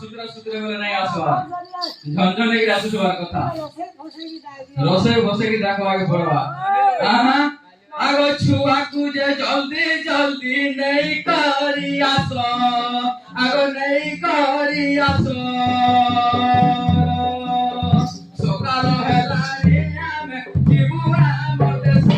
ସୁତ୍ର ସୁତ୍ର ବେଲେ ନାଇଁ ଆସିବା ଝଞ୍ଝ ନେଇକି ଆସୁଥିବାର କଥା ରୋଷେଇ ବସେଇକି ଡାକବାକୁ ପଡବା ଆଗ ଛୁଆକୁ ଯେ ଜଲ୍ଦି ଜଲ୍ଦି ନେଇ କରି ଆସ ଆଗ ନେଇ କରି ଆସ ସକାଳ ହେଲାଣି ଆମେ ଯିବୁ ଆମ ଦେଶ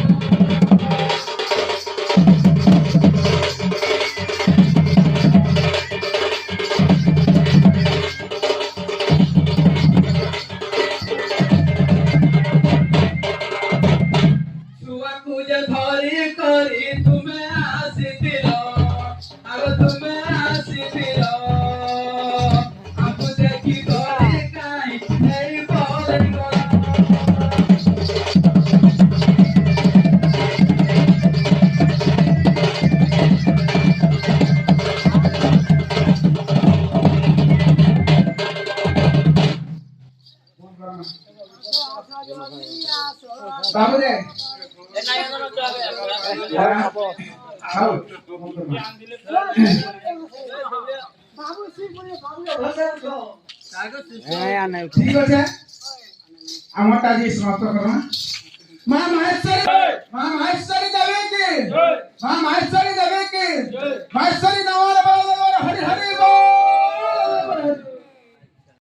बाबू रे ठीक আছে আমারটা আজ সমাপ্ত করো মা মাহেশ্বরী দেবে কি মা মাহেশ্বরী